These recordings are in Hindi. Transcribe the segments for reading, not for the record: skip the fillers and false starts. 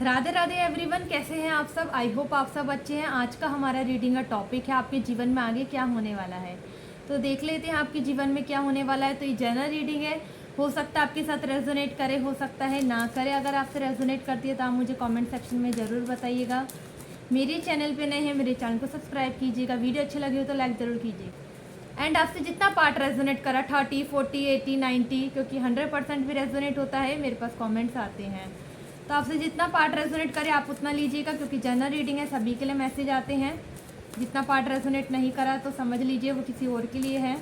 राधे राधे एवरीवन, कैसे हैं आप सब। आई होप आप सब अच्छे हैं। आज का हमारा रीडिंग का टॉपिक है आपके जीवन में आगे क्या होने वाला है। तो देख लेते हैं आपके जीवन में क्या होने वाला है। तो ये जनरल रीडिंग है, हो सकता है आपके साथ रेजोनेट करे, हो सकता है ना करे। अगर आपसे रेजोनेट करती है तो आप मुझे कमेंट सेक्शन में ज़रूर बताइएगा। मेरे चैनल पे नए हैं, मेरे चैनल को सब्सक्राइब कीजिएगा। वीडियो अच्छी लगी हो तो लाइक ज़रूर कीजिए। एंड आपसे जितना पार्ट रेजोनेट करा 30, 40, 80, 90, क्योंकि 100% भी रेजोनेट होता है, मेरे पास कमेंट्स आते हैं। तो आपसे जितना पार्ट रेजोनेट करे आप उतना लीजिएगा, क्योंकि जनरल रीडिंग है, सभी के लिए मैसेज आते हैं। जितना पार्ट रेजोनेट नहीं करा तो समझ लीजिए वो किसी और के लिए है।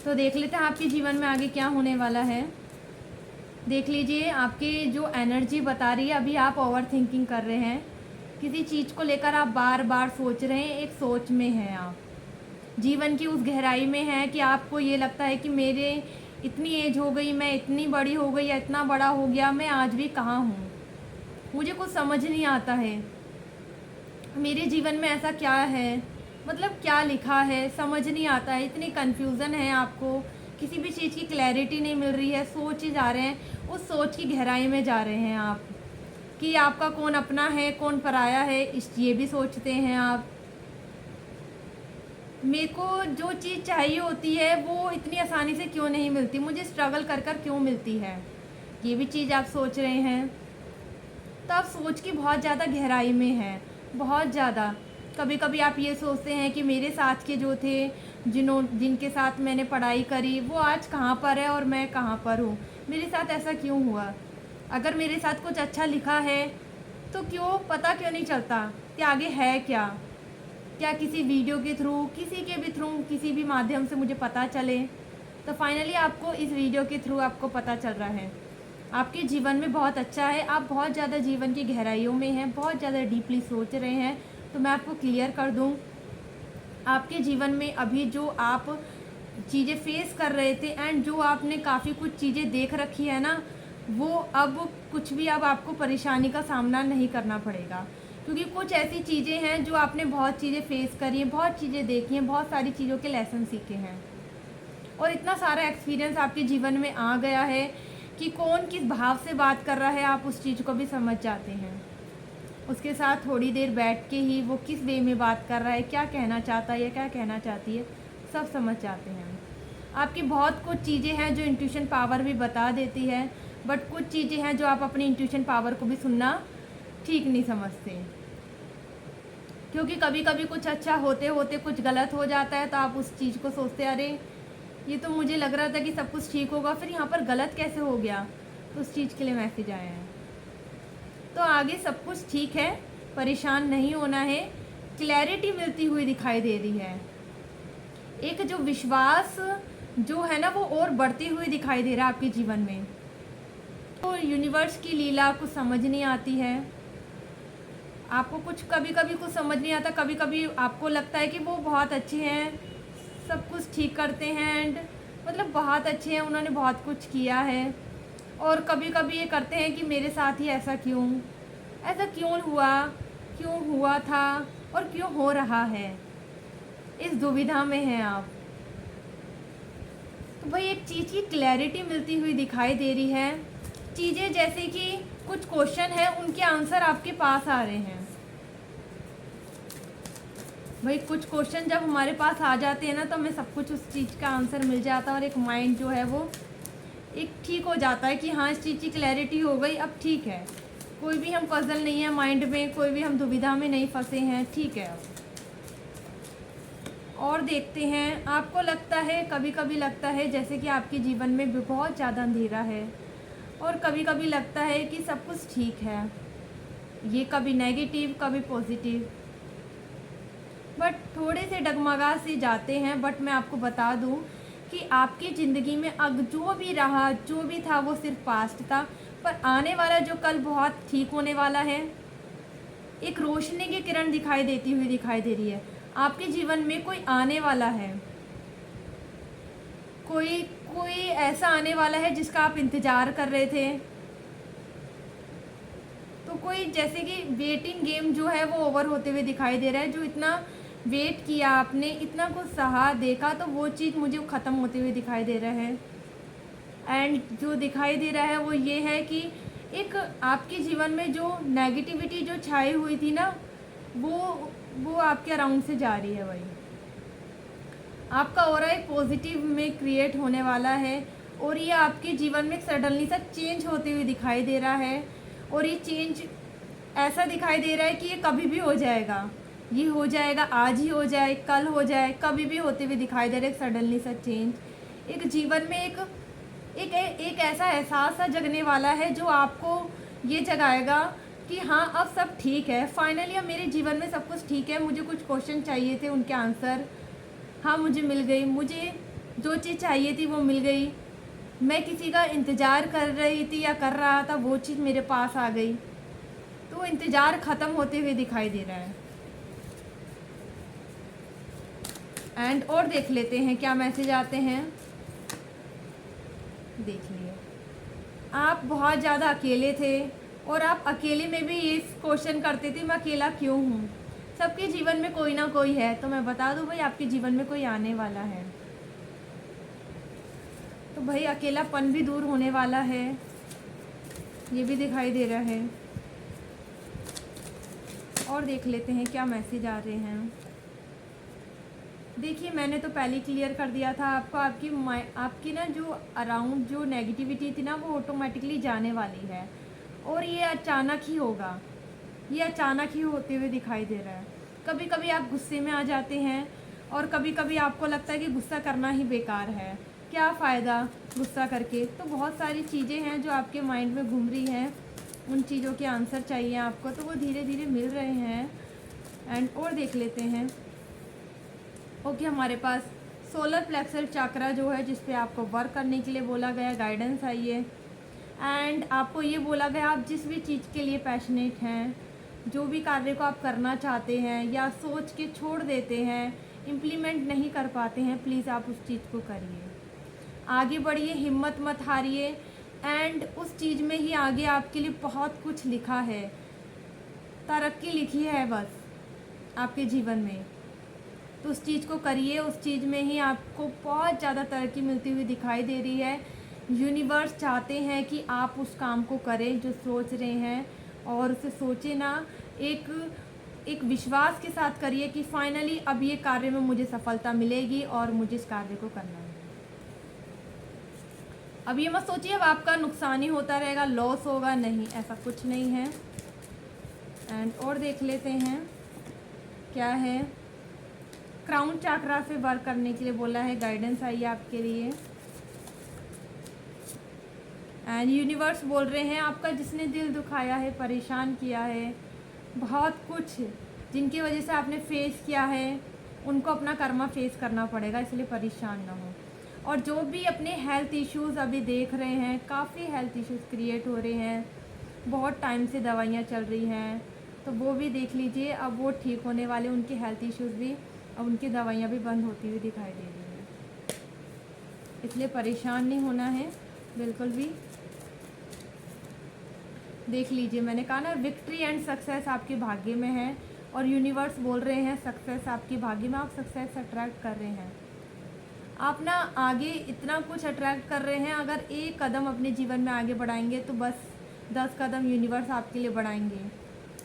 तो देख लेते हैं आपके जीवन में आगे क्या होने वाला है। देख लीजिए, आपके जो एनर्जी बता रही है, अभी आप ओवर थिंकिंग कर रहे हैं। किसी चीज़ को लेकर आप बार बार सोच रहे हैं, एक सोच में हैं आप, जीवन की उस गहराई में है कि आपको ये लगता है कि मेरे इतनी एज हो गई, मैं इतनी बड़ी हो गई या इतना बड़ा हो गया, मैं आज भी कहाँ हूँ, मुझे कुछ समझ नहीं आता है, मेरे जीवन में ऐसा क्या है, मतलब क्या लिखा है समझ नहीं आता है। इतनी कन्फ्यूज़न है आपको, किसी भी चीज़ की क्लैरिटी नहीं मिल रही है। सोच ही जा रहे हैं, उस सोच की गहराई में जा रहे हैं आप कि आपका कौन अपना है कौन पराया है, ये भी सोचते हैं आप। मेरे को जो चीज़ चाहिए होती है वो इतनी आसानी से क्यों नहीं मिलती, मुझे स्ट्रगल कर कर क्यों मिलती है, ये भी चीज़ आप सोच रहे हैं। तो आप सोच की बहुत ज़्यादा गहराई में हैं, बहुत ज़्यादा। कभी कभी आप ये सोचते हैं कि मेरे साथ के जो थे, जिनके साथ मैंने पढ़ाई करी, वो आज कहाँ पर है और मैं कहाँ पर हूँ, मेरे साथ ऐसा क्यों हुआ। अगर मेरे साथ कुछ अच्छा लिखा है तो क्यों पता क्यों नहीं चलता कि आगे है क्या। क्या किसी वीडियो के थ्रू, किसी के भी थ्रू, किसी भी माध्यम से मुझे पता चले। तो फाइनली आपको इस वीडियो के थ्रू आपको पता चल रहा है आपके जीवन में बहुत अच्छा है। आप बहुत ज़्यादा जीवन की गहराइयों में हैं, बहुत ज़्यादा डीपली सोच रहे हैं। तो मैं आपको क्लियर कर दूं, आपके जीवन में अभी जो आप चीज़ें फेस कर रहे थे एंड जो आपने काफ़ी कुछ चीज़ें देख रखी है ना, वो अब कुछ भी अब आपको परेशानी का सामना नहीं करना पड़ेगा। क्योंकि कुछ ऐसी चीज़ें हैं जो आपने बहुत चीज़ें फेस करी हैं, बहुत चीज़ें देखी हैं, बहुत सारी चीज़ों के लेसन सीखे हैं, और इतना सारा एक्सपीरियंस आपके जीवन में आ गया है कि कौन किस भाव से बात कर रहा है आप उस चीज़ को भी समझ जाते हैं। उसके साथ थोड़ी देर बैठ के ही वो किस वे में बात कर रहा है, क्या कहना चाहता है या क्या कहना चाहती है, सब समझ जाते हैं। आपकी बहुत कुछ चीज़ें हैं जो इंट्यूशन पावर भी बता देती है, बट कुछ चीज़ें हैं जो आप अपनी इंट्यूशन पावर को भी सुनना ठीक नहीं समझते। क्योंकि कभी कभी कुछ अच्छा होते होते कुछ गलत हो जाता है, तो आप उस चीज़ को सोचते अरे ये तो मुझे लग रहा था कि सब कुछ ठीक होगा, फिर यहाँ पर गलत कैसे हो गया। तो उस चीज़ के लिए मैसेज आए हैं। तो आगे सब कुछ ठीक है, परेशान नहीं होना है, क्लैरिटी मिलती हुई दिखाई दे रही है। एक जो विश्वास जो है ना वो और बढ़ती हुई दिखाई दे रहा है आपके जीवन में। तो यूनिवर्स की लीला कुछ समझ नहीं आती है आपको, कुछ कभी कभी कुछ समझ नहीं आता। कभी कभी आपको लगता है कि वो बहुत अच्छे हैं, सब कुछ ठीक करते हैं एंड मतलब बहुत अच्छे हैं, उन्होंने बहुत कुछ किया है। और कभी कभी ये करते हैं कि मेरे साथ ही ऐसा क्यों हुआ था और क्यों हो रहा है, इस दुविधा में हैं आप। तो भाई एक चीज़ की क्लैरिटी मिलती हुई दिखाई दे रही है। चीज़ें जैसे कि कुछ क्वेश्चन है उनके आंसर आपके पास आ रहे हैं। भाई कुछ क्वेश्चन जब हमारे पास आ जाते हैं ना, तो हमें सब कुछ उस चीज़ का आंसर मिल जाता है और एक माइंड जो है वो एक ठीक हो जाता है कि हाँ इस चीज़ की क्लैरिटी हो गई, अब ठीक है, कोई भी हम पजल नहीं है माइंड में, कोई भी हम दुविधा में नहीं फंसे हैं, ठीक है अब। और देखते हैं, आपको लगता है, कभी कभी लगता है जैसे कि आपके जीवन में भी बहुत ज़्यादा अंधेरा है, और कभी कभी लगता है कि सब कुछ ठीक है। ये कभी नेगेटिव कभी पॉजिटिव, बट थोड़े से डगमगा से जाते हैं। बट मैं आपको बता दूं कि आपकी ज़िंदगी में अब जो भी रहा, जो भी था, वो सिर्फ पास्ट था, पर आने वाला जो कल बहुत ठीक होने वाला है। एक रोशनी की किरण दिखाई देती हुई दिखाई दे रही है आपके जीवन में। कोई आने वाला है, कोई ऐसा आने वाला है जिसका आप इंतज़ार कर रहे थे। तो कोई जैसे कि वेटिंग गेम जो है वो ओवर होते हुए दिखाई दे रहा है। जो इतना वेट किया आपने, इतना कुछ सहा देखा, तो वो चीज़ मुझे ख़त्म होते हुए दिखाई दे रहा है। एंड जो दिखाई दे रहा है वो ये है कि एक आपके जीवन में जो नेगेटिविटी जो छाई हुई थी ना, वो आपके अराउंड से जा रही है भाई। आपका ऑरा एक पॉजिटिव में क्रिएट होने वाला है और ये आपके जीवन में सडनली सा चेंज होते हुए दिखाई दे रहा है। और ये चेंज ऐसा दिखाई दे रहा है कि ये कभी भी हो जाएगा, ये हो जाएगा, आज ही हो जाए, कल हो जाए, कभी भी होते हुए दिखाई दे रहा है। एक सडनली सा चेंज एक जीवन में एक ऐसा एहसास सा जगने वाला है जो आपको ये जगाएगा कि हाँ अब सब ठीक है, फाइनली अब मेरे जीवन में सब कुछ ठीक है। मुझे कुछ क्वेश्चन चाहिए थे, उनके आंसर हाँ मुझे मिल गई, मुझे जो चीज़ चाहिए थी वो मिल गई। मैं किसी का इंतज़ार कर रही थी या कर रहा था, वो चीज़ मेरे पास आ गई। तो इंतज़ार ख़त्म होते हुए दिखाई दे रहा है। एंड और देख लेते हैं क्या मैसेज आते हैं। देख लिए, आप बहुत ज़्यादा अकेले थे और आप अकेले में भी ये क्वेश्चन करते थे मैं अकेला क्यों हूँ। सबके जीवन में कोई ना कोई है, तो मैं बता दूँ भाई आपके जीवन में कोई आने वाला है। तो भाई अकेलापन भी दूर होने वाला है, ये भी दिखाई दे रहा है। और देख लेते हैं क्या मैसेज आ रहे हैं। देखिए मैंने तो पहले ही क्लियर कर दिया था आपको, आपकी ना जो अराउंड जो नेगेटिविटी थी ना वो ऑटोमेटिकली जाने वाली है और ये अचानक ही होगा, ये अचानक ही होते हुए दिखाई दे रहा है। कभी कभी आप गुस्से में आ जाते हैं और कभी कभी आपको लगता है कि गुस्सा करना ही बेकार है, क्या फ़ायदा गुस्सा करके। तो बहुत सारी चीज़ें हैं जो आपके माइंड में घूम रही हैं, उन चीज़ों के आंसर चाहिए आपको, तो वो धीरे धीरे मिल रहे हैं। एंड और देख लेते हैं। ओके, हमारे पास सोलर प्लेक्सर चक्रा जो है जिस पे आपको वर्क करने के लिए बोला गया, गाइडेंस आई है। एंड आपको ये बोला गया आप जिस भी चीज़ के लिए पैशनेट हैं, जो भी कार्य को आप करना चाहते हैं या सोच के छोड़ देते हैं, इम्प्लीमेंट नहीं कर पाते हैं, प्लीज़ आप उस चीज़ को करिए, आगे बढ़िए, हिम्मत मत हारिए। एंड उस चीज़ में ही आगे आपके लिए बहुत कुछ लिखा है, तरक्की लिखी है बस आपके जीवन में। तो उस चीज़ को करिए, उस चीज़ में ही आपको बहुत ज़्यादा तरक्की मिलती हुई दिखाई दे रही है। यूनिवर्स चाहते हैं कि आप उस काम को करें जो सोच रहे हैं, और उसे सोचे ना, एक विश्वास के साथ करिए कि फाइनली अब ये कार्य में मुझे सफलता मिलेगी और मुझे इस कार्य को करना है। अब ये मत सोचिए अब आपका नुकसान ही होता रहेगा, लॉस होगा, नहीं, ऐसा कुछ नहीं है। एंड और देख लेते हैं क्या है। क्राउन चक्रा से वर्क करने के लिए बोला है, गाइडेंस आई है आपके लिए। एंड यूनिवर्स बोल रहे हैं आपका जिसने दिल दुखाया है, परेशान किया है, बहुत कुछ जिनकी वजह से आपने फेस किया है, उनको अपना कर्मा फेस करना पड़ेगा, इसलिए परेशान ना हो। और जो भी अपने हेल्थ इश्यूज़ अभी देख रहे हैं, काफ़ी हेल्थ इश्यूज़ क्रिएट हो रहे हैं, बहुत टाइम से दवाइयाँ चल रही हैं, तो वो भी देख लीजिए, अब वो ठीक होने वाले, उनके हेल्थ इश्यूज़ भी, अब उनकी दवाइयाँ भी बंद होती हुई दिखाई दे रही हैं, इसलिए परेशान नहीं होना है बिल्कुल भी। देख लीजिए, मैंने कहा ना विक्ट्री एंड सक्सेस आपके भाग्य में है, और यूनिवर्स बोल रहे हैं सक्सेस आपके भाग्य में, आप सक्सेस अट्रैक्ट कर रहे हैं। आप ना आगे इतना कुछ अट्रैक्ट कर रहे हैं, अगर एक कदम अपने जीवन में आगे बढ़ाएंगे तो बस 10 कदम यूनिवर्स आपके लिए बढ़ाएंगे,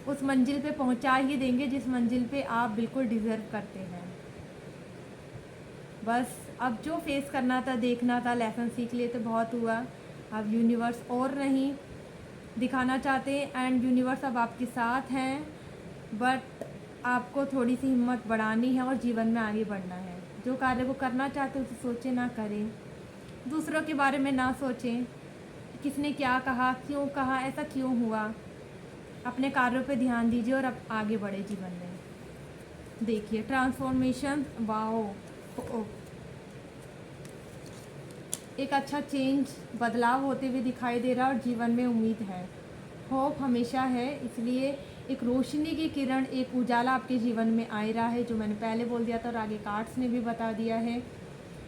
उस मंजिल पे पहुंचा ही देंगे जिस मंजिल पे आप बिल्कुल डिज़र्व करते हैं। बस अब जो फेस करना था, देखना था, लेसन सीख लिए तो बहुत हुआ। अब यूनिवर्स और नहीं दिखाना चाहते, एंड यूनिवर्स अब आपके साथ हैं, बट आपको थोड़ी सी हिम्मत बढ़ानी है और जीवन में आगे बढ़ना है। जो कार्य को करना चाहते हैं उसे सोचें ना करें, दूसरों के बारे में ना सोचें, किसने क्या कहा, क्यों कहा, ऐसा क्यों हुआ। अपने कार्यों पे ध्यान दीजिए और अब आगे बढ़े जीवन में। देखिए ट्रांसफॉर्मेशन, वाओ, एक अच्छा चेंज, बदलाव होते हुए दिखाई दे रहा है, और जीवन में उम्मीद है, होप हमेशा है, इसलिए एक रोशनी की किरण, एक उजाला आपके जीवन में आ रहा है, जो मैंने पहले बोल दिया था और आगे कार्ड्स ने भी बता दिया है।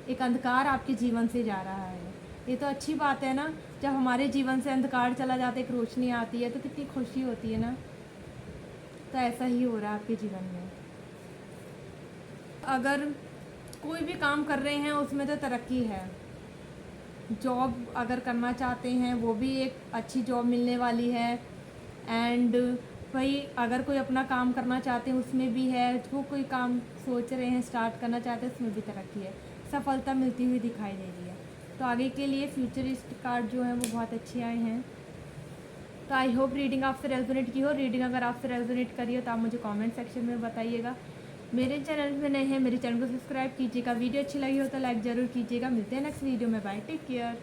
एक अंधकार आपके जीवन से जा रहा है, ये तो अच्छी बात है ना, जब हमारे जीवन से अंधकार चला जाता है, एक रोशनी आती है, तो कितनी खुशी होती है ना। तो ऐसा ही हो रहा है आपके जीवन में। अगर कोई भी काम कर रहे हैं उसमें तो तरक्की है, जॉब अगर करना चाहते हैं वो भी एक अच्छी जॉब मिलने वाली है। एंड भाई अगर कोई अपना काम करना चाहते हैं उसमें भी है, वो कोई काम सोच रहे हैं स्टार्ट करना चाहते हैं उसमें भी तरक्की है, सफलता मिलती हुई दिखाई दे रही है। तो आगे के लिए फ्यूचरिस्ट कार्ड जो हैं वो बहुत अच्छे आए हैं। तो आई होप रीडिंग आपसे रेजोनेट की हो। रीडिंग अगर आपसे रेजोनेट करी हो तो आप मुझे कमेंट सेक्शन में बताइएगा। मेरे चैनल में नए हैं, मेरे चैनल को सब्सक्राइब कीजिएगा। वीडियो अच्छी लगी हो तो लाइक ज़रूर कीजिएगा। मिलते हैं नेक्स्ट वीडियो में। Bye, take care.